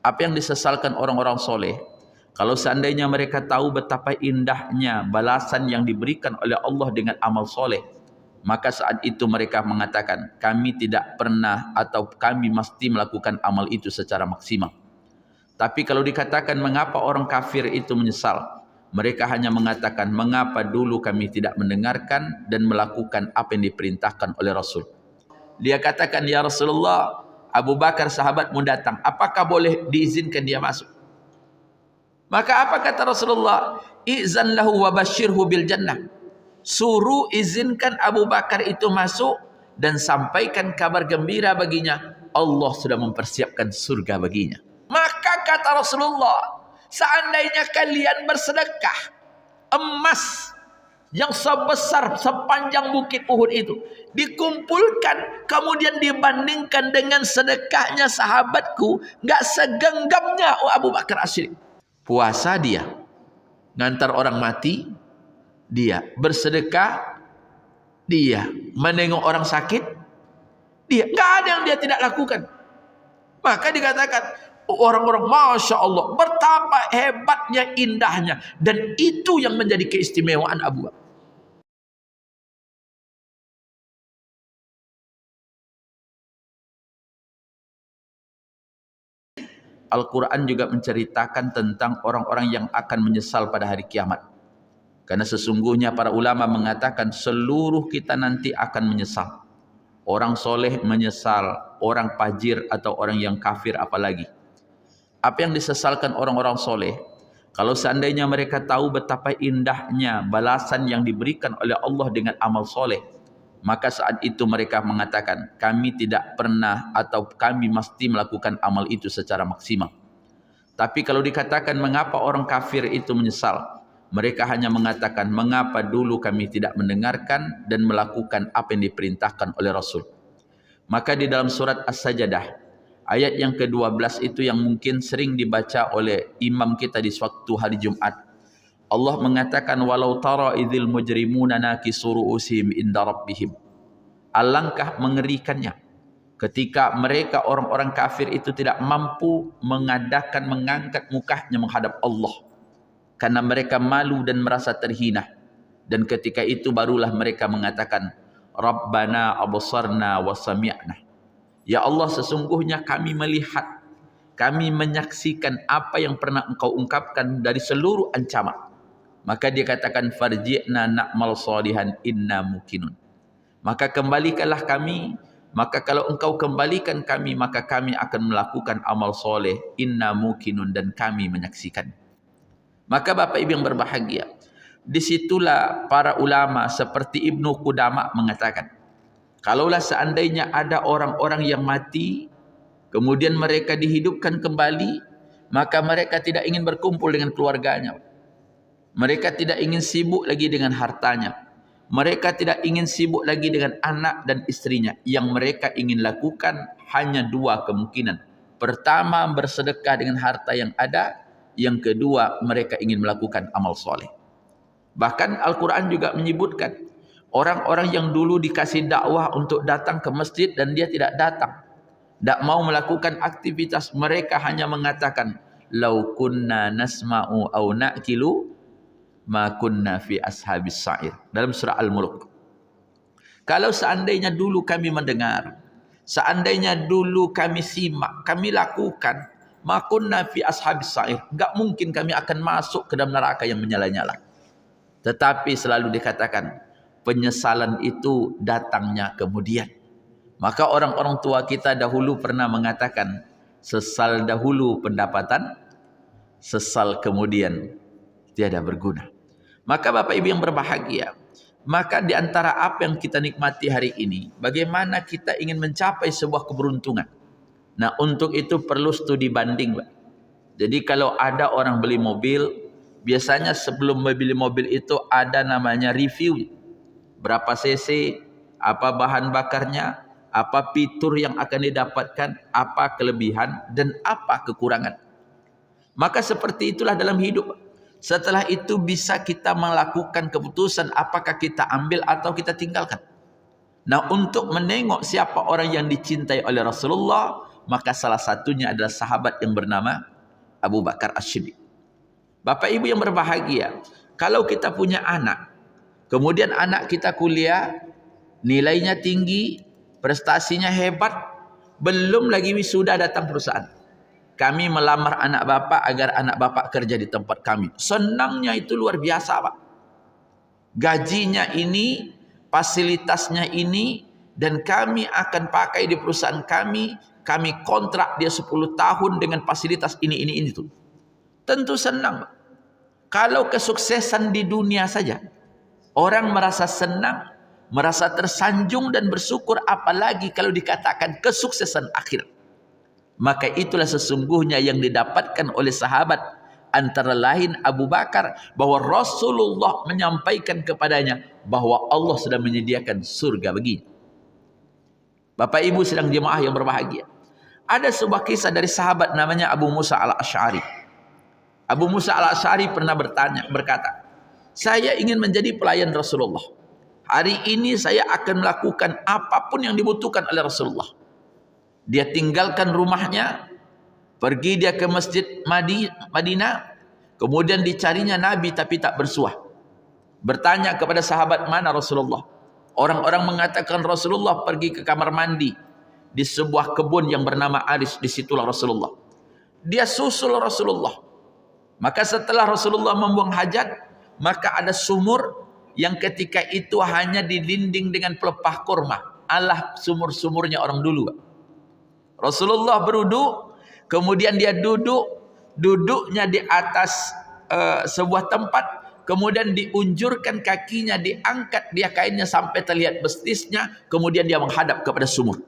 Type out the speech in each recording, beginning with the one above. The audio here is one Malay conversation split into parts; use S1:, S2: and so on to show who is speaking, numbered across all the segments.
S1: Apa yang disesalkan orang-orang soleh, kalau seandainya mereka tahu betapa indahnya balasan yang diberikan oleh Allah dengan amal soleh, maka saat itu mereka mengatakan, kami tidak pernah atau kami mesti melakukan amal itu secara maksimal. Tapi kalau dikatakan mengapa orang kafir itu menyesal, mereka hanya mengatakan, mengapa dulu kami tidak mendengarkan dan melakukan apa yang diperintahkan oleh Rasul. Dia katakan, ya Rasulullah, Abu Bakar sahabatmu datang, apakah boleh diizinkan dia masuk? Maka apa kata Rasulullah? Izan lahu wa basyirhu bil jannah. Suruh izinkan Abu Bakar itu masuk dan sampaikan kabar gembira baginya. Allah sudah mempersiapkan surga baginya. Maka kata Rasulullah, seandainya kalian bersedekah emas yang sebesar sepanjang bukit Uhud itu dikumpulkan, kemudian dibandingkan dengan sedekahnya sahabatku, nggak segenggamnya Abu Bakar As-Siddiq. Puasa dia, ngantar orang mati dia, bersedekah dia, menengok orang sakit dia, nggak ada yang dia tidak lakukan. Maka dikatakan orang-orang, Masya Allah, betapa hebatnya, indahnya, dan itu yang menjadi keistimewaan Abu Bakar. Al-Quran juga menceritakan tentang orang-orang yang akan menyesal pada hari kiamat. Karena sesungguhnya para ulama mengatakan seluruh kita nanti akan menyesal. Orang soleh menyesal, orang fajir atau orang yang kafir apalagi. Apa yang disesalkan orang-orang soleh, kalau seandainya mereka tahu betapa indahnya balasan yang diberikan oleh Allah dengan amal soleh, maka saat itu mereka mengatakan, kami tidak pernah atau kami mesti melakukan amal itu secara maksimal. Tapi kalau dikatakan mengapa orang kafir itu menyesal, mereka hanya mengatakan, mengapa dulu kami tidak mendengarkan dan melakukan apa yang diperintahkan oleh Rasul. Maka di dalam surat As-Sajdah, ayat yang ke-12 itu yang mungkin sering dibaca oleh imam kita di waktu hari Jumat, Allah mengatakan, walau tara idzil mujrimuna nakisu ru'usihim inda rabbihim. Alangkah mengerikannya ketika mereka orang-orang kafir itu tidak mampu mengangkat mukanya menghadap Allah, karena mereka malu dan merasa terhina. Dan ketika itu barulah mereka mengatakan, Rabbana absarna wa sami'na. Ya Allah, sesungguhnya kami melihat, kami menyaksikan apa yang pernah Engkau ungkapkan dari seluruh ancaman. Maka dia katakan, farji'na na'mal salihan inna mukinun. Maka kembalikanlah kami, maka kalau Engkau kembalikan kami, maka kami akan melakukan amal soleh, inna mukinun, dan kami menyaksikan. Maka Bapak Ibu yang berbahagia, disitulah para ulama seperti Ibnu Qudamah mengatakan, kalaulah seandainya ada orang-orang yang mati, kemudian mereka dihidupkan kembali, maka mereka tidak ingin berkumpul dengan keluarganya. Mereka tidak ingin sibuk lagi dengan hartanya. Mereka tidak ingin sibuk lagi dengan anak dan istrinya. Yang mereka ingin lakukan hanya dua kemungkinan. Pertama, bersedekah dengan harta yang ada. Yang kedua, mereka ingin melakukan amal soleh. Bahkan Al-Quran juga menyebutkan orang-orang yang dulu dikasih dakwah untuk datang ke masjid dan dia tidak datang, tidak mau melakukan aktivitas, mereka hanya mengatakan, lau kunna nasma'u au na'kilu ma kunna fi ashabis sa'ir, dalam surah Al-Mulk. Kalau seandainya dulu kami mendengar, seandainya dulu kami simak, kami lakukan, ma kunna fi ashabis sa'ir, enggak mungkin kami akan masuk ke dalam neraka yang menyala-nyala. Tetapi selalu dikatakan penyesalan itu datangnya kemudian. Maka orang-orang tua kita dahulu pernah mengatakan, sesal dahulu pendapatan, sesal kemudian tiada berguna. Maka Bapak Ibu yang berbahagia, maka di antara apa yang kita nikmati hari ini, bagaimana kita ingin mencapai sebuah keberuntungan. Nah, untuk itu perlu studi banding, Pak. Jadi kalau ada orang beli mobil, biasanya sebelum membeli mobil itu ada namanya review. Berapa cc, apa bahan bakarnya, apa fitur yang akan didapatkan, apa kelebihan dan apa kekurangan. Maka seperti itulah dalam hidup. Setelah itu bisa kita melakukan keputusan apakah kita ambil atau kita tinggalkan. Nah, untuk menengok siapa orang yang dicintai oleh Rasulullah, Maka salah satunya adalah sahabat yang bernama Abu Bakar As-Siddiq. Bapak Ibu yang berbahagia, kalau kita punya anak, kemudian anak kita kuliah, nilainya tinggi, prestasinya hebat, belum lagi wisuda datang perusahaan. Kami melamar anak bapak agar anak bapak kerja di tempat kami. Senangnya itu luar biasa, Pak. Gajinya ini, fasilitasnya ini, dan kami akan pakai di perusahaan kami. Kami kontrak dia 10 tahun dengan fasilitas ini tuh. Tentu senang. Kalau kesuksesan di dunia saja, orang merasa senang, merasa tersanjung dan bersyukur, apalagi kalau dikatakan kesuksesan akhir. Maka itulah sesungguhnya yang didapatkan oleh sahabat, antara lain Abu Bakar, bahwa Rasulullah menyampaikan kepadanya bahwa Allah sudah menyediakan surga baginya. Bapak Ibu sedang jemaah yang berbahagia, ada sebuah kisah dari sahabat namanya Abu Musa Al-Asy'ari. Abu Musa Al-Asy'ari pernah berkata, saya ingin menjadi pelayan Rasulullah. Hari ini saya akan melakukan apapun yang dibutuhkan oleh Rasulullah. Dia tinggalkan rumahnya, pergi dia ke masjid Madinah, kemudian dicarinya Nabi tapi tak bersuah. Bertanya kepada sahabat, mana Rasulullah? Orang-orang mengatakan Rasulullah pergi ke kamar mandi di sebuah kebun yang bernama Aris. Disitulah Rasulullah. Dia susul Rasulullah. Maka setelah Rasulullah membuang hajat, maka ada sumur yang ketika itu hanya didinding dengan pelepah kurma. Allah sumur-sumurnya orang dulu. Rasulullah berwudu, kemudian dia duduknya di atas sebuah tempat, kemudian diunjurkan kakinya, diangkat dia kainnya sampai terlihat betisnya, kemudian dia menghadap kepada sumur.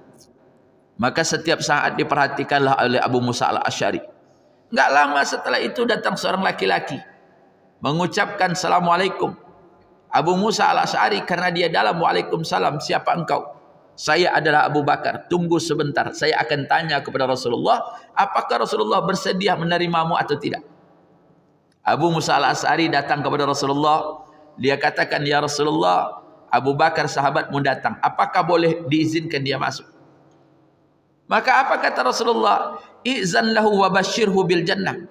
S1: Maka setiap saat diperhatikanlah oleh Abu Musa Al-Asy'ari. Enggak lama setelah itu datang seorang laki-laki mengucapkan Assalamualaikum. Abu Musa Al-Asy'ari karena dia dalam, Waalaikumsalam, siapa engkau? Saya adalah Abu Bakar, tunggu sebentar, saya akan tanya kepada Rasulullah, apakah Rasulullah bersedia menerimamu atau tidak. Abu Musa Al-Asy'ari datang kepada Rasulullah, dia katakan, ya Rasulullah, Abu Bakar sahabatmu datang, apakah boleh diizinkan dia masuk? Maka apa kata Rasulullah? Izan lahu wa basyirhu bil jannah.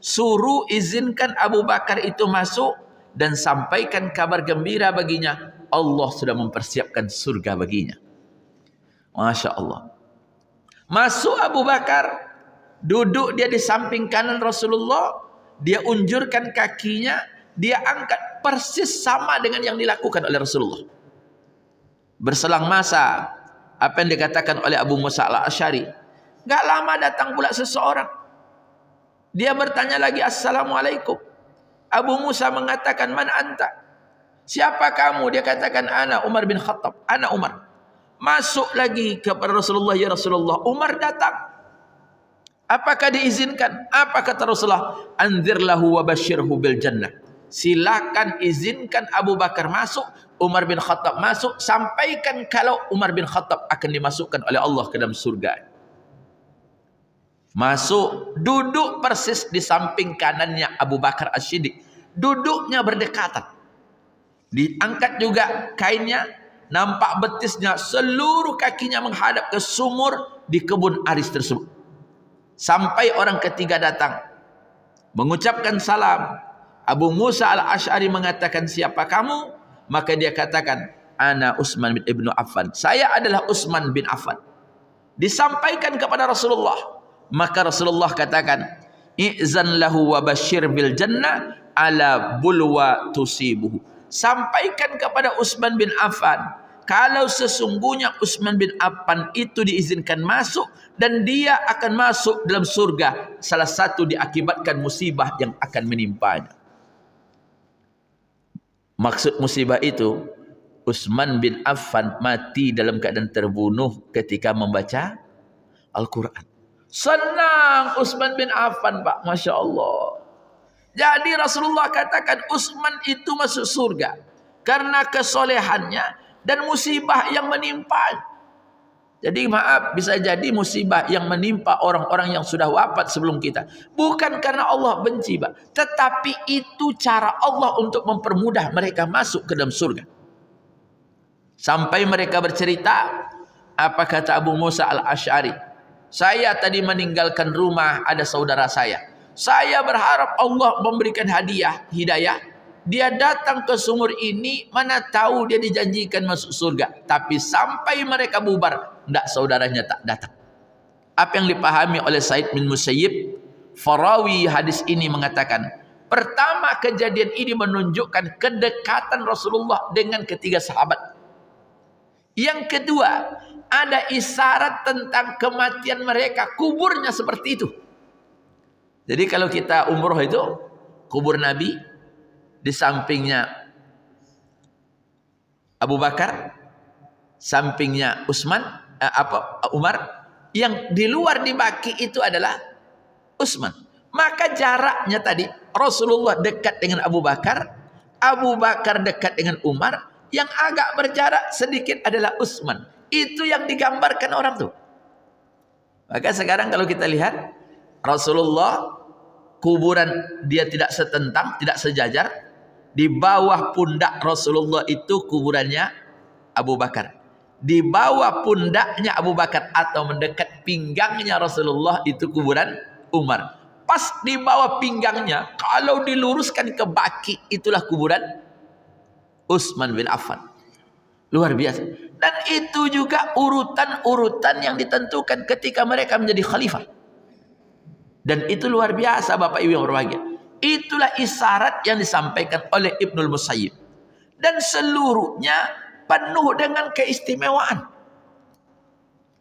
S1: Suruh izinkan Abu Bakar itu masuk dan sampaikan kabar gembira baginya, Allah sudah mempersiapkan surga baginya. Masya Allah. Masuk Abu Bakar, duduk dia di samping kanan Rasulullah, dia unjurkan kakinya, dia angkat persis sama dengan yang dilakukan oleh Rasulullah. Berselang masa, apa yang dikatakan oleh Abu Musa Al-Asy'ari, gak lama datang pula seseorang. Dia bertanya lagi, Assalamualaikum. Abu Musa mengatakan, man anta? Siapa kamu? Dia katakan, ana Umar bin Khattab. Ana Umar. Masuk lagi kepada Rasulullah, ya Rasulullah, Umar datang. Apakah diizinkan? Apa kata Rasulullah? Anzir lahu wa basyirhu bil jannah. Silakan izinkan Abu Bakar masuk, Umar bin Khattab masuk, sampaikan kalau Umar bin Khattab akan dimasukkan oleh Allah ke dalam surga. Masuk, duduk persis di samping kanannya Abu Bakar As-Siddiq. Duduknya berdekatan. Diangkat juga kainnya, nampak betisnya, seluruh kakinya menghadap ke sumur di kebun Aris tersebut. Sampai orang ketiga datang, mengucapkan salam. Abu Musa Al-Asy'ari mengatakan, siapa kamu? Maka dia katakan, ana Utsman bin Ibnu Affan. Saya adalah Utsman bin Affan. Disampaikan kepada Rasulullah. Maka Rasulullah katakan, i'zan lahu wa basyir bil jannah ala bulwa tusibuhu. Sampaikan kepada Utsman bin Affan, kalau sesungguhnya Utsman bin Affan itu diizinkan masuk dan dia akan masuk dalam surga, salah satu diakibatkan musibah yang akan menimpanya. Maksud musibah itu, Utsman bin Affan mati dalam keadaan terbunuh ketika membaca Al-Quran. Senang Utsman bin Affan, Pak, Masya Allah. Jadi Rasulullah katakan Utsman itu masuk surga karena kesolehannya dan musibah yang menimpa. Jadi maaf, bisa jadi musibah yang menimpa orang-orang yang sudah wafat sebelum kita, bukan karena Allah benci, Pak, tetapi itu cara Allah untuk mempermudah mereka masuk ke dalam surga. Sampai mereka bercerita, apa kata Abu Musa Al-Asy'ari? Saya tadi meninggalkan rumah, ada saudara saya. Saya berharap Allah memberikan hidayah. Dia datang ke sumur ini, mana tahu dia dijanjikan masuk surga. Tapi sampai mereka bubar, tidak, saudaranya tak datang. Apa yang dipahami oleh Said bin Musayyib, Farawi hadis ini mengatakan, pertama kejadian ini menunjukkan kedekatan Rasulullah dengan ketiga sahabat. Yang kedua, ada isyarat tentang kematian mereka, kuburnya seperti itu. Jadi kalau kita umroh itu, kubur Nabi, di sampingnya Abu Bakar, sampingnya Umar, yang di luar di Baqi itu adalah Utsman. Maka jaraknya tadi, Rasulullah dekat dengan Abu Bakar dekat dengan Umar, yang agak berjarak sedikit adalah Utsman. Itu yang digambarkan orang tuh. Maka sekarang kalau kita lihat, Rasulullah kuburan dia tidak setentang, tidak sejajar. Di bawah pundak Rasulullah itu kuburannya Abu Bakar. Di bawah pundaknya Abu Bakar atau mendekat pinggangnya Rasulullah itu kuburan Umar. Pas di bawah pinggangnya, kalau diluruskan ke Baqi, itulah kuburan Utsman bin Affan. Luar biasa. Dan itu juga urutan-urutan yang ditentukan ketika mereka menjadi khalifah. Dan itu luar biasa Bapak Ibu yang berbahagia. Itulah isyarat yang disampaikan oleh Ibnul Musayyib. Dan seluruhnya penuh dengan keistimewaan.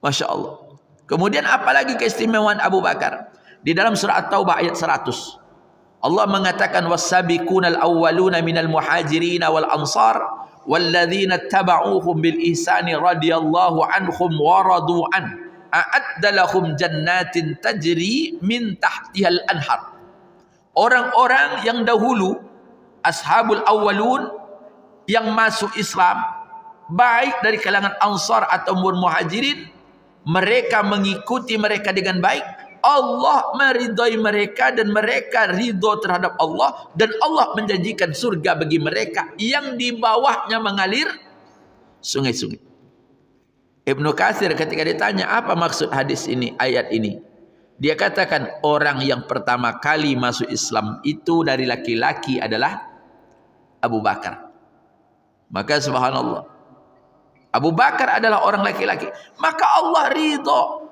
S1: Masya Allah. Kemudian apalagi keistimewaan Abu Bakar. Di dalam surah At-Taubah ayat 100. Allah mengatakan was-sabiqunal awwaluna minal muhajirin wal ansar walladzina tabauhum bil ihsani radhiyallahu anhum wa radu an a'adda lahum jannatin tajri min tahtihal anhar. Orang-orang yang dahulu, ashabul awwalun, yang masuk Islam, baik dari kalangan ansar ataupun muhajirin, mereka mengikuti mereka dengan baik. Allah meridai mereka dan mereka ridho terhadap Allah, dan Allah menjanjikan surga bagi mereka yang di bawahnya mengalir sungai-sungai. Ibnu Katsir ketika ditanya apa maksud hadis ini, ayat ini, dia katakan orang yang pertama kali masuk Islam itu dari laki-laki adalah Abu Bakar. Maka subhanallah, Abu Bakar adalah orang laki-laki, maka Allah ridho.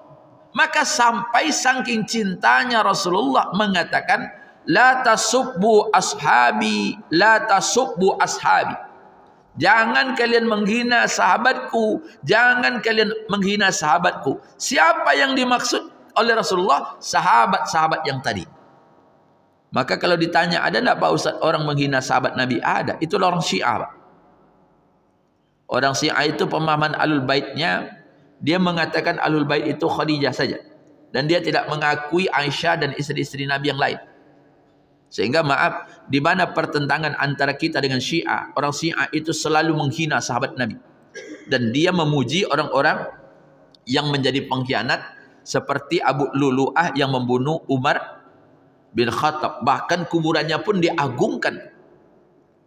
S1: Maka sampai saking cintanya Rasulullah mengatakan, la tasubbu ashabi, la tasubbu ashabi. Jangan kalian menghina sahabatku, jangan kalian menghina sahabatku. Siapa yang dimaksud oleh Rasulullah? Sahabat-sahabat yang tadi. Maka kalau ditanya, ada enggak Pak Ustaz orang menghina sahabat Nabi? Ada. Itulah orang Syiah, Pak. Orang Syiah itu pemahaman Ahlul Baitnya, dia mengatakan Ahlul Bait itu Khadijah saja, dan dia tidak mengakui Aisyah dan istri-istri Nabi yang lain. Sehingga maaf, di mana pertentangan antara kita dengan Syiah? Orang Syiah itu selalu menghina sahabat Nabi, dan dia memuji orang-orang yang menjadi pengkhianat, seperti Abu Lulu'ah yang membunuh Umar bin Khattab. Bahkan kuburannya pun diagungkan.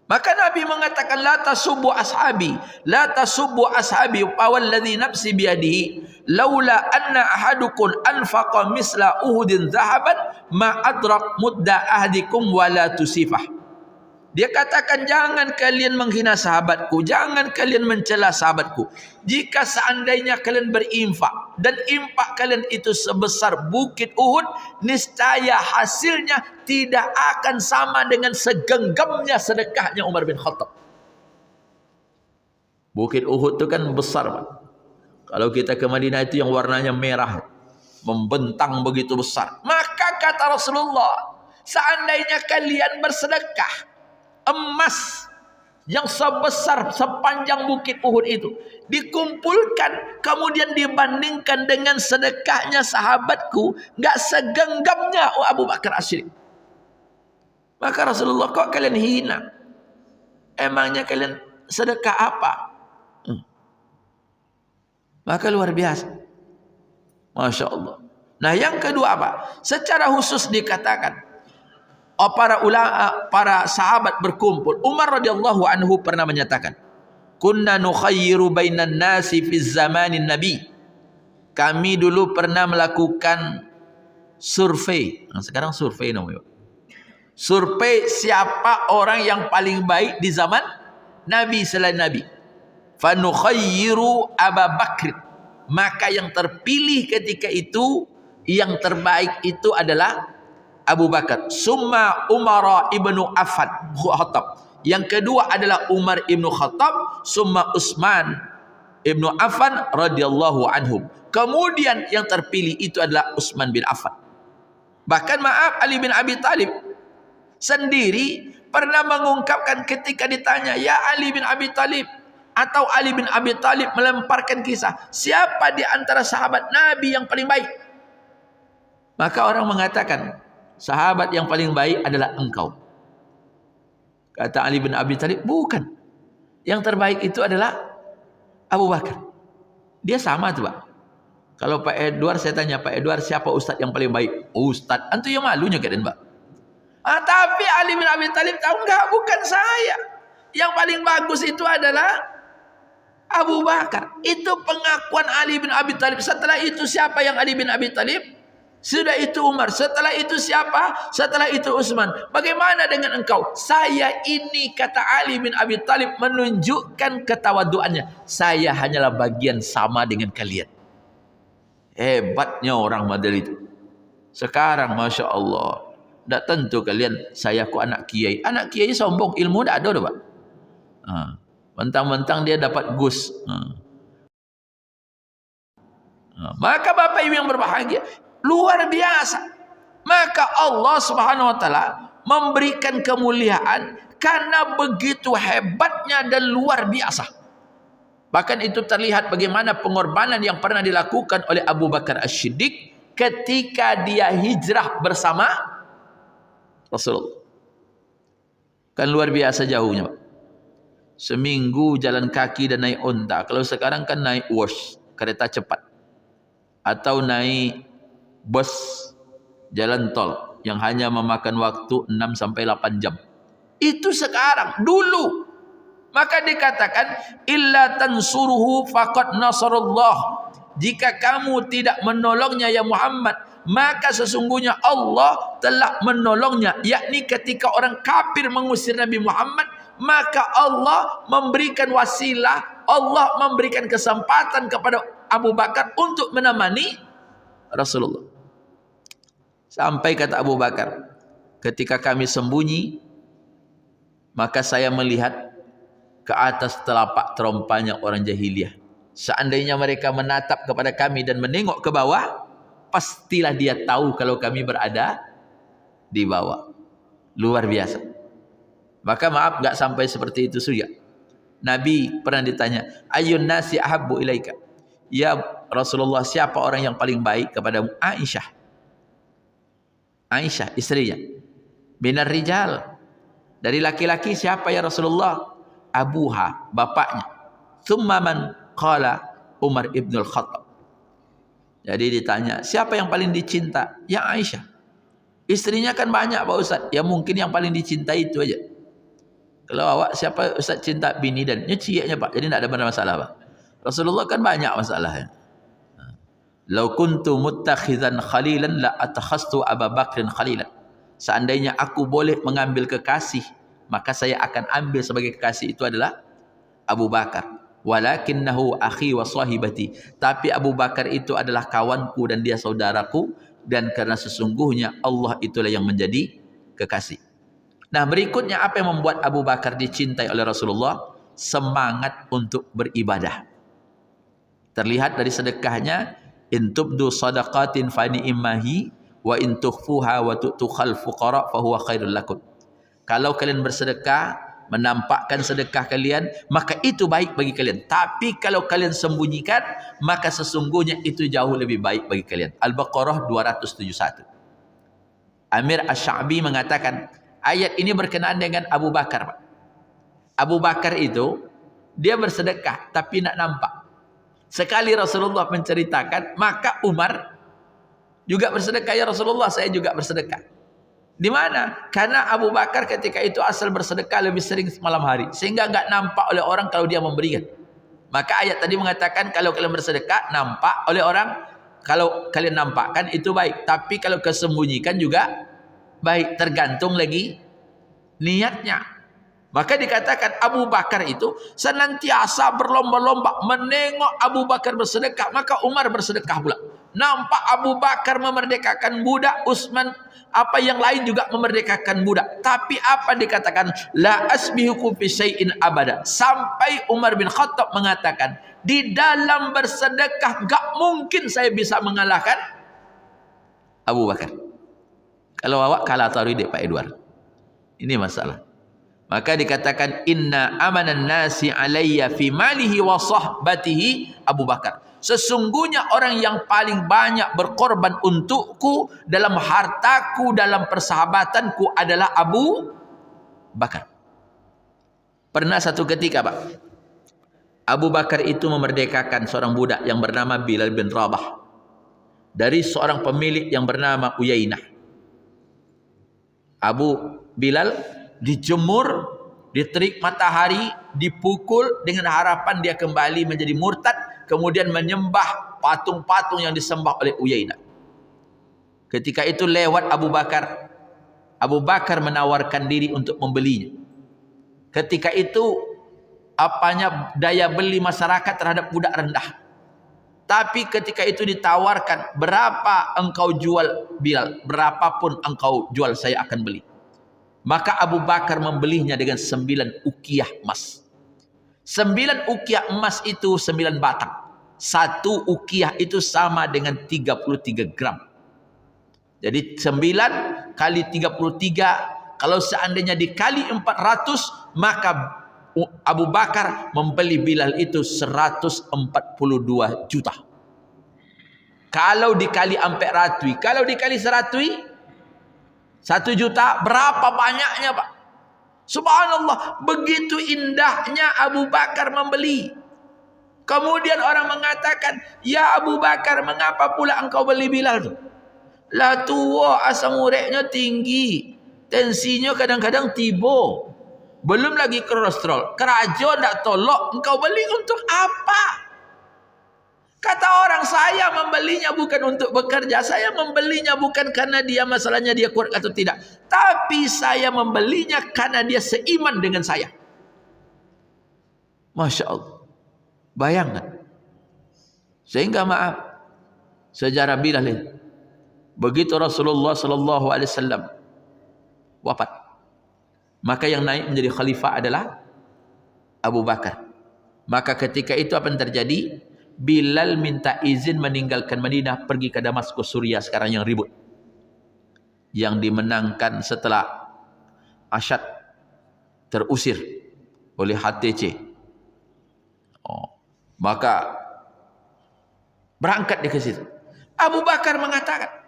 S1: Maka Nabi mengatakan, la tasubbu ashabi, la tasubbu ashabi, walladzi nafsi biyadihi, laula anna ahadukum anfaqa misla uhudin zahaban ma adrak mudda ahdikum wala tusifah. Dia katakan, jangan kalian menghina sahabatku, jangan kalian mencela sahabatku. Jika seandainya kalian berinfak, dan infak kalian itu sebesar bukit Uhud, niscaya hasilnya tidak akan sama dengan segenggamnya sedekahnya Umar bin Khattab. Bukit Uhud itu kan besar, Pak. Kalau kita ke Madinah itu yang warnanya merah, membentang begitu besar. Maka kata Rasulullah, seandainya kalian bersedekah, emas yang sebesar sepanjang bukit Uhud itu dikumpulkan, kemudian dibandingkan dengan sedekahnya sahabatku, nggak segenggamnya Abu Bakar As-Siddiq. Maka Rasulullah, kok kalian hina? Emangnya kalian sedekah apa? Maka luar biasa, Masya Allah. Nah yang kedua apa? Secara khusus dikatakan, para ulama, para sahabat berkumpul. Umar radhiyallahu anhu pernah menyatakan, kunna nukhayyiru bainan nasi fi zamanin nabi. kami dulu pernah melakukan survei. Sekarang survei namanya. Survei siapa orang yang paling baik di zaman Nabi selain Nabi. Fanukhayyiru Abu Bakr. Maka yang terpilih ketika itu, yang terbaik itu adalah Abu Bakar. Summa Umar ibnu Affan Khattab. Yang kedua adalah Umar ibnu Khattab. Summa Utsman ibnu Affan radhiyallahu anhum. Kemudian yang terpilih itu adalah Utsman bin Affan. Bahkan maaf, Ali bin Abi Thalib sendiri pernah mengungkapkan ketika ditanya, ya Ali bin Abi Thalib, atau Ali bin Abi Thalib melemparkan kisah, siapa di antara sahabat Nabi yang paling baik? Maka orang mengatakan, sahabat yang paling baik adalah engkau. Kata Ali bin Abi Thalib, bukan. Yang terbaik itu adalah Abu Bakar. Dia sama tuh, Pak. Kalau Pak Edward, saya tanya, Pak Edward, siapa ustaz yang paling baik? Ustaz, antu yang malunya kan, Pak. Tapi Ali bin Abi Thalib tahu enggak, bukan saya. Yang paling bagus itu adalah Abu Bakar. Itu pengakuan Ali bin Abi Thalib. Setelah itu siapa yang Ali bin Abi Thalib? Sudah itu Umar. Setelah itu siapa? Setelah itu Utsman. Bagaimana dengan engkau? Saya ini, kata Ali bin Abi Thalib, menunjukkan ketawaduannya. Saya hanyalah bagian sama dengan kalian. Hebatnya orang model itu. Sekarang Masya Allah, tidak tentu kalian, saya ku anak kiai. Anak kiai sombong, ilmu tidak ada, Pak. Mentang-mentang dia dapat gus. Maka Bapak Ibu yang berbahagia, luar biasa. Maka Allah Subhanahu wa taala memberikan kemuliaan karena begitu hebatnya dan luar biasa. Bahkan itu terlihat bagaimana pengorbanan yang pernah dilakukan oleh Abu Bakar As-Siddiq ketika dia hijrah bersama Rasulullah. Kan luar biasa jauhnya, Pak. Seminggu jalan kaki dan naik onta. Kalau sekarang kan naik wash, kereta cepat. Atau naik bus jalan tol yang hanya memakan waktu 6 sampai 8 jam. Itu sekarang, dulu. Maka dikatakan, illa tansuruhu faqad nasarullah. Jika kamu tidak menolongnya ya Muhammad, maka sesungguhnya Allah telah menolongnya. Yakni ketika orang kafir mengusir Nabi Muhammad, maka Allah memberikan wasilah, Allah memberikan kesempatan kepada Abu Bakar untuk menemani Rasulullah. Sampai kata Abu Bakar, ketika kami sembunyi, maka saya melihat ke atas telapak terompanya orang jahiliyah. Seandainya mereka menatap kepada kami dan menengok ke bawah, pastilah dia tahu kalau kami berada di bawah. Luar biasa. Maka maaf, gak sampai seperti itu sudah. Nabi pernah ditanya, ayun nasi ahabbu ilaika? Ya Rasulullah, siapa orang yang paling baik kepadamu? Aisyah. Aisyah, istrinya. Minar rijal. Dari laki-laki siapa ya Rasulullah? Abuha, bapaknya. Thumma man qala Umar ibn al-Khattab. Jadi ditanya, siapa yang paling dicinta? Ya Aisyah. Istrinya kan banyak Pak Ustaz. Ya mungkin yang paling dicintai itu aja. Kalau awak siapa Ustaz cinta bini dan nyeciaknya Pak. Jadi tidak ada masalah Pak. Rasulullah kan banyak masalahnya. Lau kuntu muttakhizan khalilan la atakhastu Abu Bakrin khalilan. Seandainya aku boleh mengambil kekasih, maka saya akan ambil sebagai kekasih itu adalah Abu Bakar. Walakinnahu akhi wa sahibati. Tapi Abu Bakar itu adalah kawanku dan dia saudaraku. Dan karena sesungguhnya Allah itulah yang menjadi kekasih. Nah berikutnya apa yang membuat Abu Bakar dicintai oleh Rasulullah? Semangat untuk beribadah. Terlihat dari sedekahnya. In tubdu sadaqatin fa ni'mahi wa in tukhfuha wa tu'tukhal fuqara fa huwa khairul lakum. Kalau kalian bersedekah, menampakkan sedekah kalian, maka itu baik bagi kalian. Tapi kalau kalian sembunyikan, maka sesungguhnya itu jauh lebih baik bagi kalian. Al-Baqarah 271. Amir Asy-Sya'bi mengatakan, ayat ini berkenaan dengan Abu Bakar. Abu Bakar itu, dia bersedekah, tapi nak nampak. Sekali Rasulullah menceritakan, maka Umar juga bersedekah. Ya Rasulullah, saya juga bersedekah. Di mana? Karena Abu Bakar ketika itu asal bersedekah lebih sering malam hari. Sehingga enggak nampak oleh orang kalau dia memberikan. Maka ayat tadi mengatakan kalau kalian bersedekah nampak oleh orang, kalau kalian nampakkan itu baik. Tapi kalau kesembunyikan juga baik, tergantung lagi niatnya. Maka dikatakan Abu Bakar itu senantiasa berlomba-lomba menengok Abu Bakar bersedekah, maka Umar bersedekah pula. Nampak Abu Bakar memerdekakan budak, Utsman apa yang lain juga memerdekakan budak. Tapi apa dikatakan? La asbihukum fi syai'in abada. Sampai Umar bin Khattab mengatakan, di dalam bersedekah gak mungkin saya bisa mengalahkan Abu Bakar. Kalau awak kalah taruh Pak Edward. Ini masalah. Maka dikatakan inna amanan nasi alayya fi malihi wa sahbatihi Abu Bakar. Sesungguhnya orang yang paling banyak berkorban untukku dalam hartaku, dalam persahabatanku adalah Abu Bakar. Pernah satu ketika, Pak, Abu Bakar itu memerdekakan seorang budak yang bernama Bilal bin Rabah dari seorang pemilik yang bernama Uyainah. Abu Bilal dijemur, diterik matahari, dipukul dengan harapan dia kembali menjadi murtad, kemudian menyembah patung-patung yang disembah oleh Uyainah. Ketika itu lewat Abu Bakar. Abu Bakar menawarkan diri untuk membelinya. Ketika itu daya beli masyarakat terhadap budak rendah. Tapi ketika itu ditawarkan, berapa engkau jual Bilal? Berapapun engkau jual saya akan beli. Maka Abu Bakar membelinya dengan 9 ukiah emas. 9 ukiah emas itu 9 batang. 1 ukiah itu sama dengan 33 gram. Jadi 9 kali 33, kalau seandainya dikali 400, maka Abu Bakar membeli Bilal itu 142 juta. Kalau dikali sampai ratui, kalau dikali seratui 1 juta, berapa banyaknya, Pak? Subhanallah, begitu indahnya Abu Bakar membeli. Kemudian orang mengatakan, ya Abu Bakar, mengapa pula engkau beli Bilal tu? Lah tua, asam uratnya tinggi, tensinya kadang-kadang tiba. Belum lagi kolesterol. Kerajaan tak tolak, engkau beli untuk apa? Kata orang, saya membelinya bukan untuk bekerja. Saya membelinya bukan karena dia masalahnya dia kuat atau tidak. Tapi saya membelinya karena dia seiman dengan saya. Masya Allah. Bayangkan. Sehingga maaf, sejarah Bilal ini. Begitu Rasulullah SAW wafat, maka yang naik menjadi khalifah adalah Abu Bakar. Maka ketika itu apa yang terjadi? Bilal minta izin meninggalkan Madinah, pergi ke Damaskus, Suriah sekarang yang ribut, yang dimenangkan setelah Asyad terusir oleh HTC. Maka berangkat dia ke situ. Abu Bakar mengatakan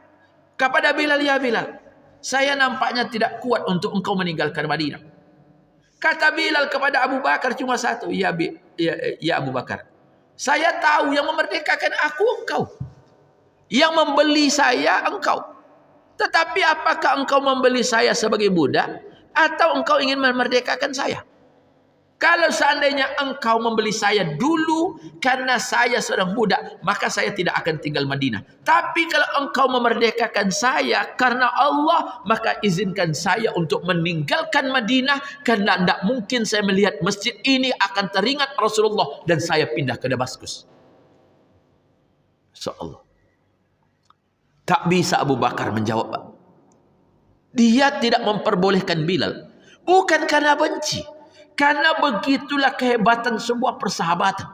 S1: kepada Bilal, ya Bilal, saya nampaknya tidak kuat untuk engkau meninggalkan Madinah. Kata Bilal kepada Abu Bakar cuma satu, ya Abu Bakar, saya tahu yang memerdekakan aku engkau, yang membeli saya engkau. Tetapi apakah engkau membeli saya sebagai budak atau engkau ingin memerdekakan saya? Kalau seandainya engkau membeli saya dulu karena saya seorang budak, maka saya tidak akan tinggal Madinah. Tapi kalau engkau memerdekakan saya karena Allah, maka izinkan saya untuk meninggalkan Madinah, karena tidak mungkin saya melihat masjid ini akan teringat Rasulullah dan saya pindah ke Damaskus. Insyaallah. Tak bisa Abu Bakar menjawab, Pak. Dia tidak memperbolehkan Bilal, bukan karena benci. Karena begitulah kehebatan sebuah persahabatan.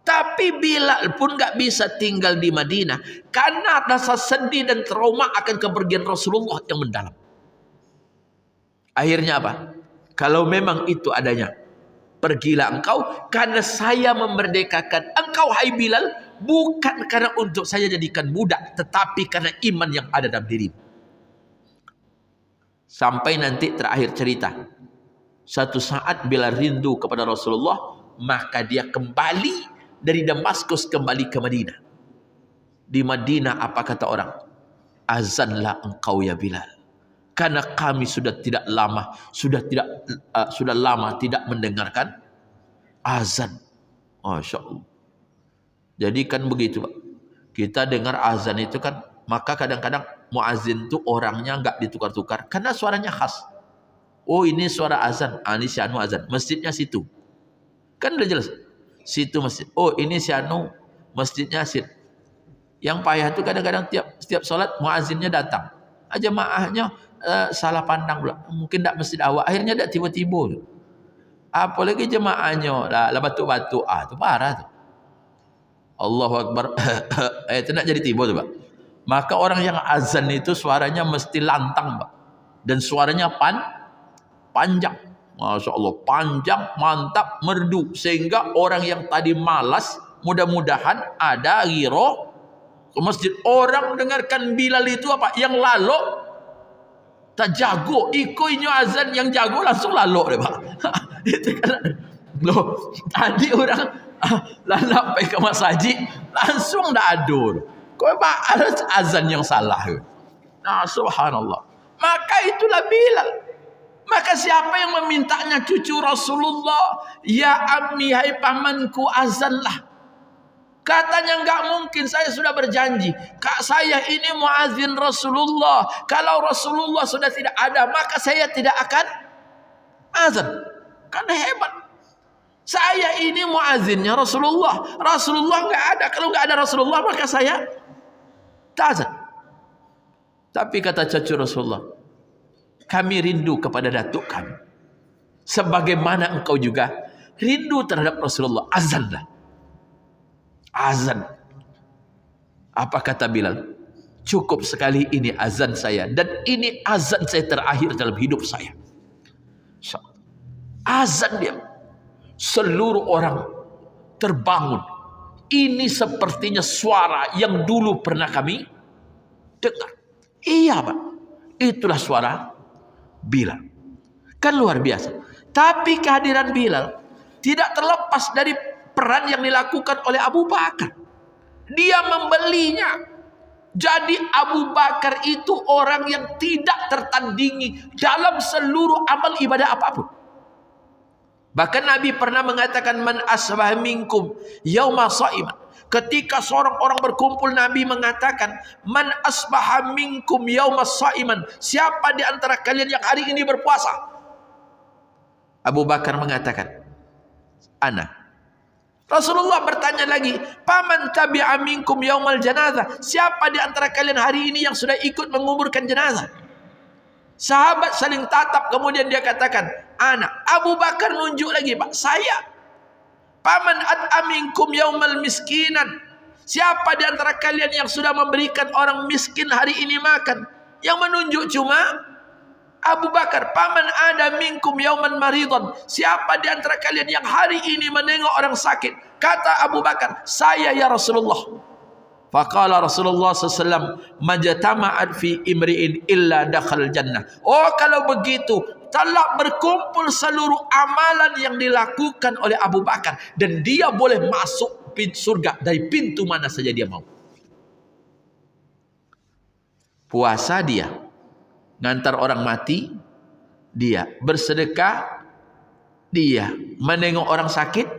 S1: Tapi Bilal pun gak bisa tinggal di Madinah karena rasa sedih dan trauma akan kepergian Rasulullah yang mendalam. Akhirnya apa? Kalau memang itu adanya, pergilah engkau, karena saya memerdekakan engkau hai Bilal, bukan karena untuk saya jadikan budak, tetapi karena iman yang ada dalam dirimu. Sampai nanti terakhir cerita, satu saat Bilal rindu kepada Rasulullah, maka dia kembali dari Damaskus kembali ke Madinah. Di Madinah apa kata orang? Azanlah engkau ya Bilal, karena kami sudah lama tidak mendengarkan azan. Masya Allah. Jadi kan begitu Pak. Kita dengar azan itu kan, maka kadang-kadang muazin itu orangnya enggak ditukar-tukar karena suaranya khas. Oh ini suara azan, ini si anu azan, masjidnya situ. Kan udah jelas. Situ masjid. Oh ini si anu, masjidnya situ. Yang payah itu kadang-kadang setiap sholat muazinnya datang. Jemaahnya salah pandang pula. Mungkin tak masjid awak. Akhirnya tak tiba-tiba. Apalagi jemaahnya lah batuk-batuk. Itu parah tu. Allahu Akbar. Itu nak jadi tiba tu Pak. Maka orang yang azan itu suaranya mesti lantang Pak. Dan suaranya panjang. Masya Allah. Panjang, mantap, merdu. Sehingga orang yang tadi malas, mudah-mudahan ada ghirah ke masjid. Orang dengarkan Bilal itu apa? Yang lalu tak jago. Ikoinyo azan yang jago langsung lalu deh Pak. Itu kan. Loh, tadi orang lalap pergi ke masjid langsung dah adur. Kau Pak ada azan yang salah. Nah subhanallah. Maka itulah Bilal. Maka siapa yang memintanya cucu Rasulullah, ya ammi hai pamanku azanlah. Katanya enggak mungkin, saya sudah berjanji. Kak saya ini muazin Rasulullah. Kalau Rasulullah sudah tidak ada, maka saya tidak akan azan. Karena hebat. Saya ini muazinnya Rasulullah. Rasulullah enggak ada. Kalau enggak ada Rasulullah, maka saya tak azan. Tapi kata cucu Rasulullah, kami rindu kepada datuk kami. Sebagaimana engkau juga rindu terhadap Rasulullah. Azanlah. Azan. Apa kata Bilal? Cukup sekali ini azan saya. Dan ini azan saya terakhir dalam hidup saya. Azan dia. Seluruh orang terbangun. Ini sepertinya suara yang dulu pernah kami dengar. Iya Pak. Itulah suara Bilal. Kan luar biasa. Tapi kehadiran Bilal tidak terlepas dari peran yang dilakukan oleh Abu Bakar. Dia membelinya. Jadi Abu Bakar itu orang yang tidak tertandingi dalam seluruh amal ibadah apapun. Bahkan Nabi pernah mengatakan man asbah minkum yauma sha'iman. Ketika seorang orang berkumpul, Nabi mengatakan man asbaha minkum yauma sha'iman. Siapa di antara kalian yang hari ini berpuasa? Abu Bakar mengatakan ana. Rasulullah bertanya lagi, paman tabi'a minkum yaumal janazah. Siapa di antara kalian hari ini yang sudah ikut menguburkan jenazah? Sahabat saling tatap, kemudian dia katakan, ana. Abu Bakar nunjuk lagi, Pak, saya. Paman at'aminkum yaumal miskinan. Siapa di antara kalian yang sudah memberikan orang miskin hari ini makan? Yang menunjuk cuma Abu Bakar. Paman ada minkum yauman maridon. Siapa di antara kalian yang hari ini menengok orang sakit? Kata Abu Bakar, saya ya Rasulullah. Faqala Rasulullah SAW, majtama'at fi imri'in illa dakhal jannah. Oh kalau begitu, telah berkumpul seluruh amalan yang dilakukan oleh Abu Bakar. Dan dia boleh masuk surga dari pintu mana saja dia mau. Puasa dia. Ngantar orang mati, dia. Bersedekah, dia. Menengok orang sakit,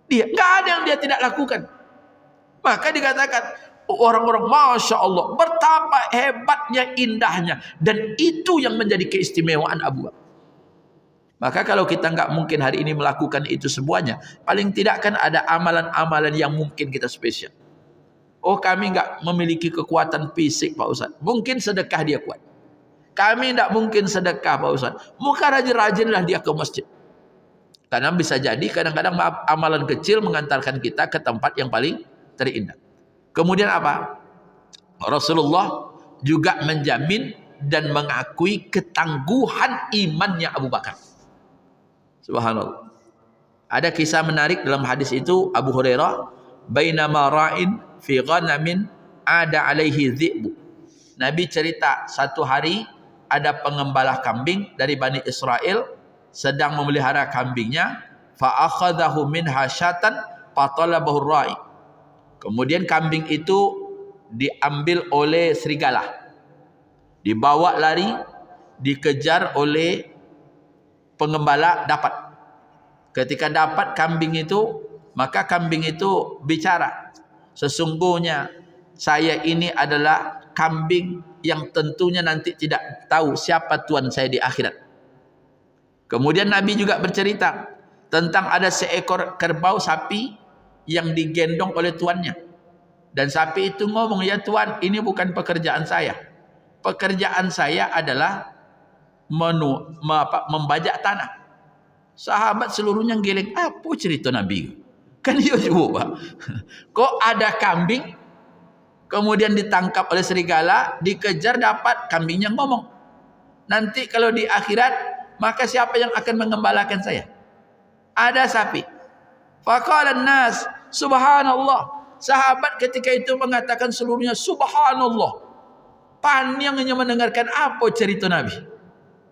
S1: dia. Nggak ada yang dia tidak lakukan. Maka dikatakan orang-orang Masya Allah, betapa hebatnya, indahnya. Dan itu yang menjadi keistimewaan Abu Bakar. Maka kalau kita nggak mungkin hari ini melakukan itu semuanya, paling tidak kan ada amalan-amalan yang mungkin kita spesial. Oh kami nggak memiliki kekuatan fisik Pak Ustaz. Mungkin sedekah dia kuat. Kami tidak mungkin sedekah Pak Ustaz. Muka rajin-rajinlah dia ke masjid. Karena bisa jadi kadang-kadang amalan kecil mengantarkan kita ke tempat yang paling terindah. Kemudian apa? Rasulullah juga menjamin dan mengakui ketangguhan imannya Abu Bakar. Subhanallah. Ada kisah menarik dalam hadis itu. Abu Hurairah, bainama ra'in fi ghanamin ada alaihi dhi'bu. Nabi cerita satu hari ada pengembala kambing dari Bani Israel sedang memelihara kambingnya, fa akhadhahu minha syatan fatalabahu ra'i. Kemudian kambing itu diambil oleh serigala. Dibawa lari, dikejar oleh pengembala, dapat. Ketika dapat kambing itu, Maka kambing itu bicara, sesungguhnya saya ini adalah kambing yang tentunya nanti tidak tahu siapa Tuhan saya di akhirat. Kemudian Nabi juga bercerita tentang ada seekor kerbau sapi yang digendong oleh tuannya. Dan sapi itu ngomong, ya Tuan, ini bukan pekerjaan saya. Pekerjaan saya adalah membajak tanah. Sahabat seluruhnya geleng, apa cerita Nabi? Kan dia juga. Kok ada kambing, kemudian ditangkap oleh serigala, dikejar, dapat kambingnya ngomong. Nanti kalau di akhirat, maka siapa yang akan mengembalakan saya? Ada sapi. Faqalan nas, subhanallah. Sahabat ketika itu mengatakan seluruhnya subhanallah. Panjang hanya mendengarkan apa cerita Nabi.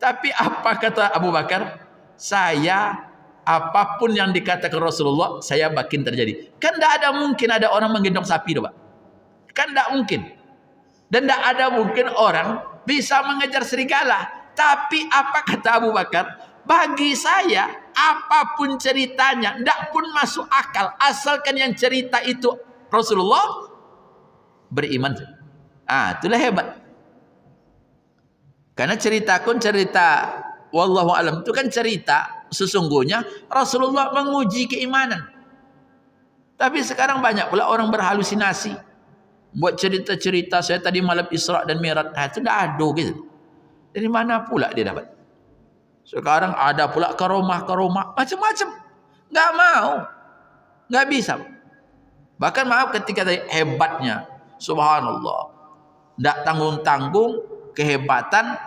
S1: Tapi apa kata Abu Bakar? Saya, apapun yang dikatakan Rasulullah, saya makin terjadi. Kan tidak ada mungkin ada orang menggendong sapi, Pak. Kan tidak mungkin. Dan tidak ada mungkin orang bisa mengejar serigala. Tapi apa kata Abu Bakar? Bagi saya, apapun ceritanya, tidak pun masuk akal. Asalkan yang cerita itu Rasulullah, beriman. Itulah hebat. Karena cerita wallahu alam itu kan cerita sesungguhnya Rasulullah menguji keimanan. Tapi sekarang banyak pula orang berhalusinasi. Buat cerita-cerita saya tadi malam Isra dan Mi'raj. Itu dah ada gitu. Dari mana pula dia dapat? Sekarang ada pula karomah macam-macam. Enggak mau. Enggak bisa. Bahkan maaf ketika tadi hebatnya subhanallah. Enggak tanggung-tanggung kehebatan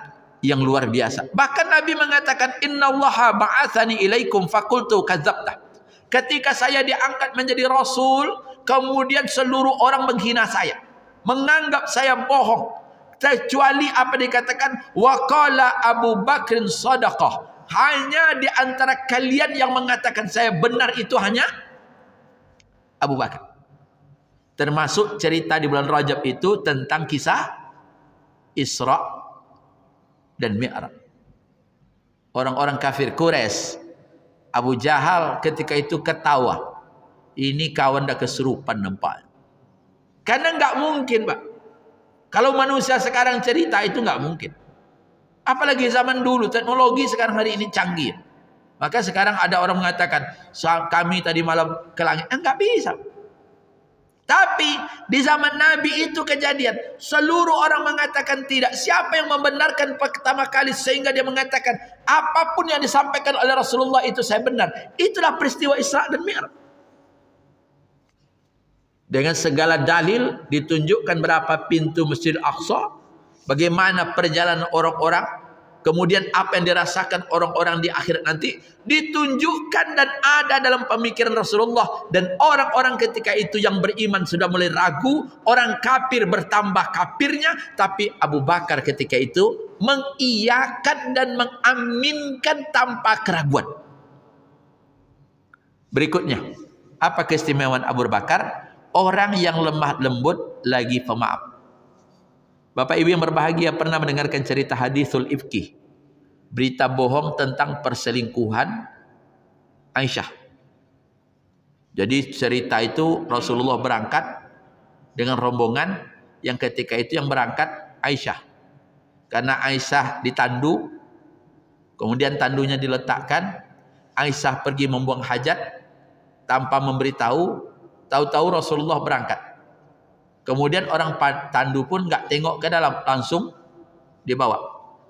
S1: yang luar biasa. Bahkan Nabi mengatakan innallaha ba'atsani ilaikum faqultu kadzabta. Ketika saya diangkat menjadi rasul, kemudian seluruh orang menghina saya, menganggap saya bohong, kecuali apa dikatakan waqala Abu Bakrin sadaqah. Hanya di antara kalian yang mengatakan saya benar itu hanya Abu Bakar. Termasuk cerita di bulan Rajab itu tentang kisah Isra dan Mi'raj. Orang-orang kafir Quraisy, Abu Jahal ketika itu ketawa. Ini kawan dah kesurupan nampak. Karena enggak mungkin, Pak. Kalau manusia sekarang cerita itu enggak mungkin. Apalagi zaman dulu, teknologi sekarang hari ini canggih. Maka sekarang ada orang mengatakan, kami tadi malam ke langit. Enggak bisa. Tapi di zaman Nabi itu kejadian. Seluruh orang mengatakan tidak. Siapa yang membenarkan pertama kali sehingga dia mengatakan apapun yang disampaikan oleh Rasulullah itu saya benar. Itulah peristiwa Isra dan Mi'raj. Dengan segala dalil ditunjukkan berapa pintu Masjidil Aqsa, bagaimana perjalanan orang-orang, kemudian apa yang dirasakan orang-orang di akhirat nanti ditunjukkan dan ada dalam pemikiran Rasulullah. Dan orang-orang ketika itu yang beriman sudah mulai ragu, orang kafir bertambah kafirnya, tapi Abu Bakar ketika itu mengiyakan dan mengaminkan tanpa keraguan. Berikutnya, apa keistimewaan Abu Bakar? Orang yang lemah lembut lagi pemaaf. Bapak Ibu yang berbahagia pernah mendengarkan cerita hadisul ifki, berita bohong tentang perselingkuhan Aisyah. Jadi cerita itu Rasulullah berangkat dengan rombongan yang ketika itu yang berangkat Aisyah. Karena Aisyah ditandu, kemudian tandunya diletakkan, Aisyah pergi membuang hajat tanpa memberitahu. Tahu-tahu Rasulullah berangkat. Kemudian orang tandu pun enggak tengok ke dalam, langsung dibawa.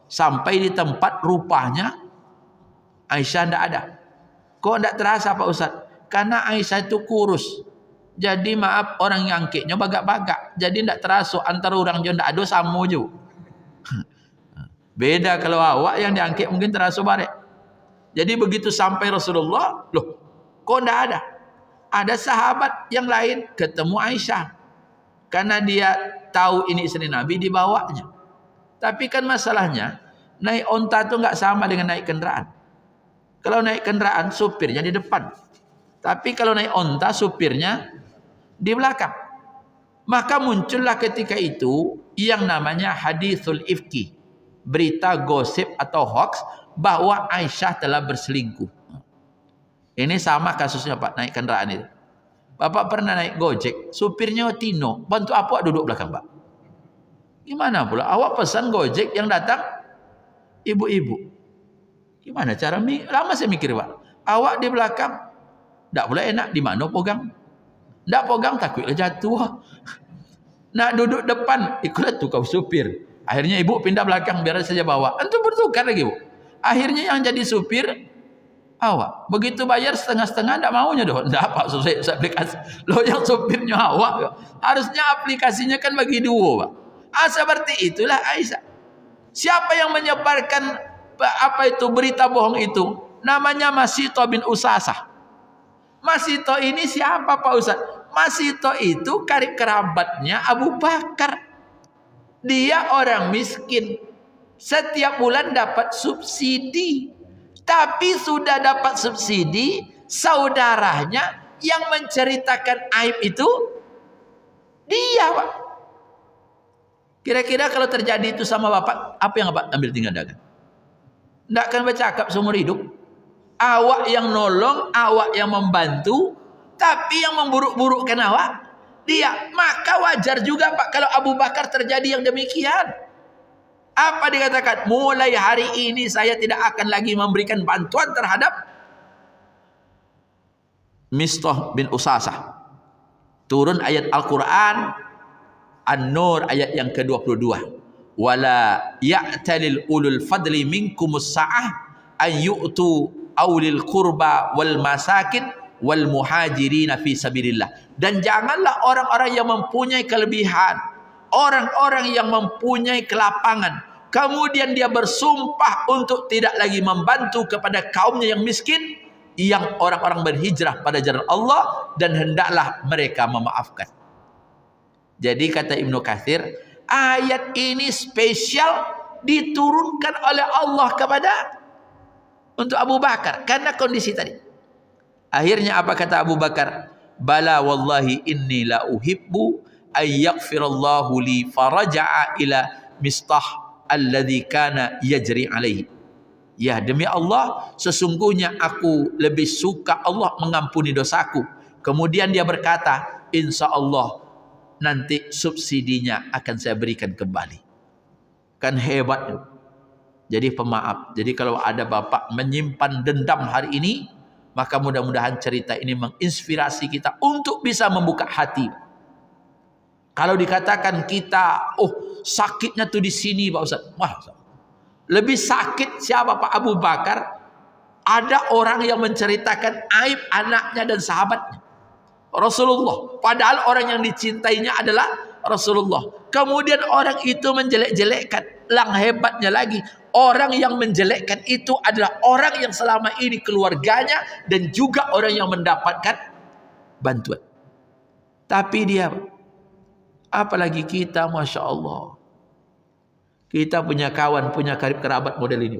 S1: Sampai di tempat rupanya Aisyah tidak ada. Kok tidak terasa Pak Ustaz? Karena Aisyah itu kurus. Jadi maaf orang yang angkitnya bagak-bagak. Jadi tidak terasa antara orang yang tidak ada sama juga. Beda kalau awak yang diangkit mungkin terasa barek. Jadi begitu sampai Rasulullah, loh kok tidak ada? Ada sahabat yang lain ketemu Aisyah. Karena dia tahu ini istri Nabi, dibawanya. Tapi kan masalahnya, naik onta itu enggak sama dengan naik kendaraan. Kalau naik kendaraan, supirnya di depan. Tapi kalau naik onta, supirnya di belakang. Maka muncullah ketika itu yang namanya hadithul ifki. Berita gosip atau hoax bahwa Aisyah telah berselingkuh. Ini sama kasusnya Pak, naik kendaraan itu. Bapak pernah naik Gojek, supirnya Tino, bantu apa duduk belakang, Pak? Gimana pula? Awak pesan Gojek yang datang ibu-ibu. Gimana cara? Lama saya mikir, Pak. Awak di belakang, tak boleh enak. Di mana pegang? Tak pegang, takutlah jatuh. Nak duduk depan, ikutlah tukar supir. Akhirnya ibu pindah belakang, biar saja bawa. Antum bertukar lagi, Bu. Akhirnya yang jadi supir awak. Begitu bayar setengah-setengah, tak maunya doh. Tak Pak, selesai aplikasi. Loh, yang supirnya awak. Harusnya aplikasinya kan bagi dua, Pak. Seperti itulah Aisyah. Siapa yang menyebarkan berita bohong itu? Namanya Masito bin Usasah. Masito ini siapa, Pak Ustaz? Masito itu karib kerabatnya Abu Bakar. Dia orang miskin. Setiap bulan dapat subsidi. Tapi sudah dapat subsidi, saudaranya yang menceritakan aib itu dia, Pak. Kira-kira kalau terjadi itu sama Bapak, apa yang Bapak ambil tindakan? Tidak akan bercakap seumur hidup. Awak yang nolong, awak yang membantu, tapi yang memburuk-burukkan awak dia. Maka wajar juga, Pak, kalau Abu Bakar terjadi yang demikian. Apa dikatakan? Mulai hari ini saya tidak akan lagi memberikan bantuan terhadap Mistah bin Usasah. Turun ayat Al-Quran An-Nur ayat yang ke-22. Wala ya'talil ulul fadli minkumus sa'ah an yu'tu awlil qurba wal masakin wal muhajirina fi sabilillah. Dan janganlah orang-orang yang mempunyai kelebihan, orang-orang yang mempunyai kelapangan, kemudian dia bersumpah untuk tidak lagi membantu kepada kaumnya yang miskin, yang orang-orang berhijrah pada jalan Allah, dan hendaklah mereka memaafkan. Jadi kata Ibnu Katsir, ayat ini spesial diturunkan oleh Allah kepada untuk Abu Bakar karena kondisi tadi. Akhirnya apa kata Abu Bakar? Bala wallahi inni la uhibbu ay yaghfirallahu li faraja'a ila Mistah alladhi kana yajri alaihi. Ya, demi Allah, sesungguhnya aku lebih suka Allah mengampuni dosaku. Kemudian dia berkata, insya Allah nanti subsidinya akan saya berikan kembali. Kan hebat. Jadi pemaaf. Jadi kalau ada bapak menyimpan dendam hari ini, maka mudah-mudahan cerita ini menginspirasi kita untuk bisa membuka hati. Kalau dikatakan kita, oh sakitnya tuh di sini, Pak Ustaz. Wah, lebih sakit siapa, Pak? Abu Bakar. Ada orang yang menceritakan aib anaknya dan sahabatnya, Rasulullah. Padahal orang yang dicintainya adalah Rasulullah. Kemudian orang itu menjelek-jelekkan. Lang hebatnya lagi, orang yang menjelekkan itu adalah orang yang selama ini keluarganya dan juga orang yang mendapatkan bantuan. Tapi dia, apalagi kita, Masya Allah, kita punya kawan, punya karib kerabat model ini.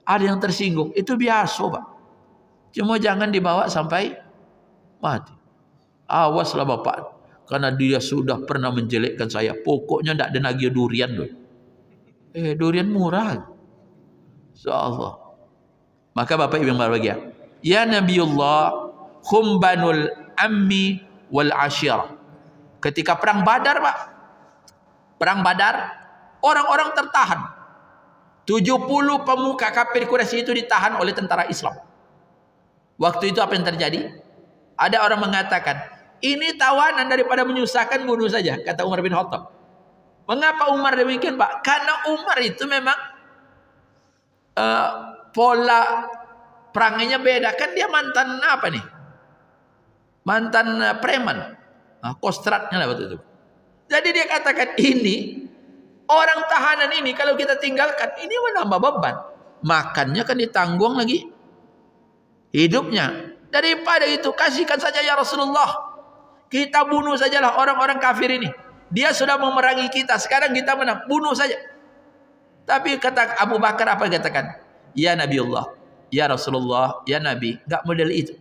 S1: Ada yang tersinggung, itu biasa, Pak. Cuma jangan dibawa sampai mati. Awaslah Bapak, karena dia sudah pernah menjelekkan saya. Pokoknya tidak ada lagi durian loh. Durian murah. InsyaAllah. Maka Bapak Ibu yang berbahagia, ya Nabiullah, khum banul ammi wal ashirah. Ketika perang Badar, Pak, perang Badar, orang-orang tertahan. 70 pemuka kafir Quraisy itu ditahan oleh tentara Islam. Waktu itu apa yang terjadi? Ada orang mengatakan, ini tawanan daripada menyusahkan, bunuh saja, kata Umar bin Khattab. Mengapa Umar demikian, Pak? Karena Umar itu memang pola perangnya beda. Kan dia mantan apa nih? Mantan preman. Kostratnya lah waktu itu. Jadi dia katakan, ini orang tahanan ini kalau kita tinggalkan, ini menambah beban. Makannya kan ditanggung lagi hidupnya. Daripada itu, kasihkan saja ya Rasulullah. Kita bunuh sajalah orang-orang kafir ini. Dia sudah memerangi kita, sekarang kita menang, bunuh saja. Tapi kata Abu Bakar apa dikatakan? Ya Nabiullah, ya Rasulullah, ya Nabi, enggak model itu.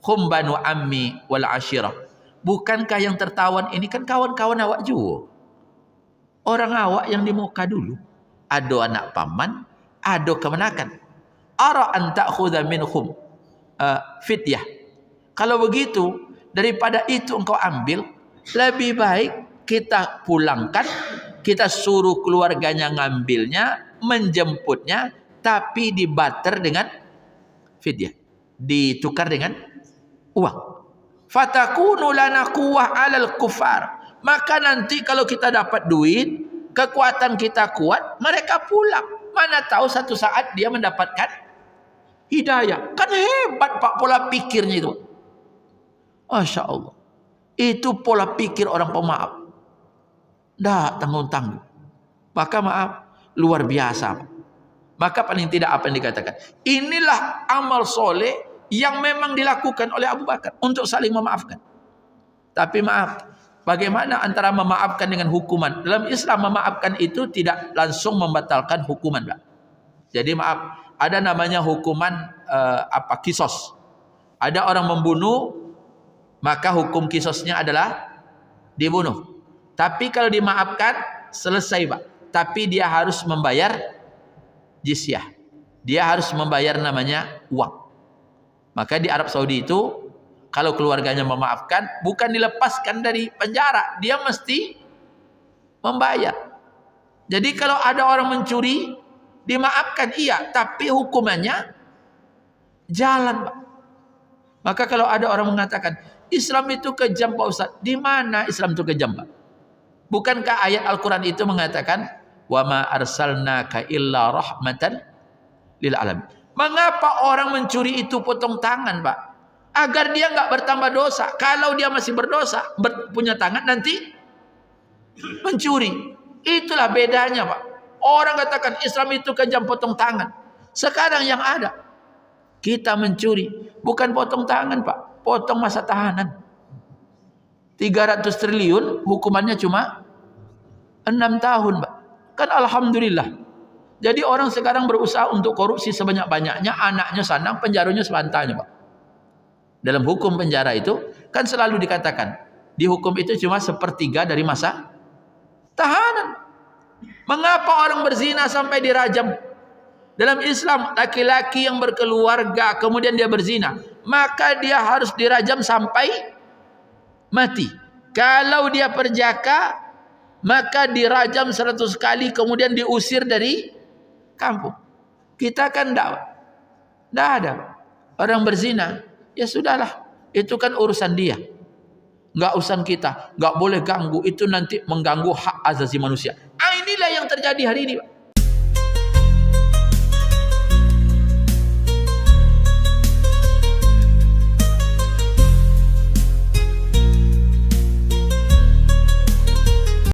S1: Khum banu ammi wal ashirah. Bukankah yang tertawan ini kan kawan-kawan awak juga? Orang awak yang di Mekah dulu. Ada anak paman, ada kemenakan. Ara an ta'khudha minhum fidyah. Kalau begitu, Daripada itu engkau ambil, lebih baik kita pulangkan, kita suruh keluarganya ngambilnya, menjemputnya, tapi dibarter dengan fidyah, ditukar dengan uang. Fatakunu lana quwwah 'alal kufar. Maka nanti kalau kita dapat duit, kekuatan kita kuat, mereka pulang. Mana tahu satu saat dia mendapatkan hidayah. Kan hebat Pak pola pikirnya itu. Masya Allah. Itu pola pikir orang pemaaf. Tidak tanggung-tanggung. Maka maaf, luar biasa. Maka paling tidak apa yang dikatakan. Inilah amal soleh yang memang dilakukan oleh Abu Bakar. Untuk saling memaafkan. Tapi maaf. Bagaimana antara memaafkan dengan hukuman? Dalam Islam memaafkan itu tidak langsung membatalkan hukuman, Pak. Jadi maaf, ada namanya hukuman kisos. Ada orang membunuh, maka hukum kisosnya adalah dibunuh. Tapi kalau dimaafkan selesai, Pak. Tapi dia harus membayar jizyah. Dia harus membayar namanya uang. Maka di Arab Saudi itu kalau keluarganya memaafkan, bukan dilepaskan dari penjara. Dia mesti membayar. Jadi kalau ada orang mencuri, dimaafkan iya. Tapi hukumannya jalan, Pak. Maka kalau ada orang mengatakan, Islam itu kejam, Pak Ustaz. Di mana Islam itu kejam, Pak? Bukankah ayat Al-Quran itu mengatakan, wa ma arsalnaka illa rahmatan lil alamin. Mengapa orang mencuri itu potong tangan, Pak? Agar dia nggak bertambah dosa. Kalau dia masih berdosa, punya tangan, nanti mencuri. Itulah bedanya, Pak. Orang katakan Islam itu kejam, potong tangan. Sekarang yang ada, kita mencuri. Bukan potong tangan, Pak. Potong masa tahanan. 300 triliun, hukumannya cuma 6 tahun, Pak. Kan Alhamdulillah. Jadi orang sekarang berusaha untuk korupsi sebanyak-banyaknya. Anaknya sanang, penjaranya sebantahnya, Pak. Dalam hukum penjara itu kan selalu dikatakan dihukum itu cuma 1/3 dari masa tahanan. Mengapa orang berzina sampai dirajam? Dalam Islam laki-laki yang berkeluarga kemudian dia berzina, maka dia harus dirajam sampai mati. Kalau dia perjaka, maka dirajam 100 kali kemudian diusir dari kampung. Kita kan tidak ada orang berzina. Ya sudahlah, itu kan urusan dia. Nggak urusan kita, nggak boleh ganggu. Itu nanti mengganggu hak asasi manusia. Inilah yang terjadi hari ini, Pak.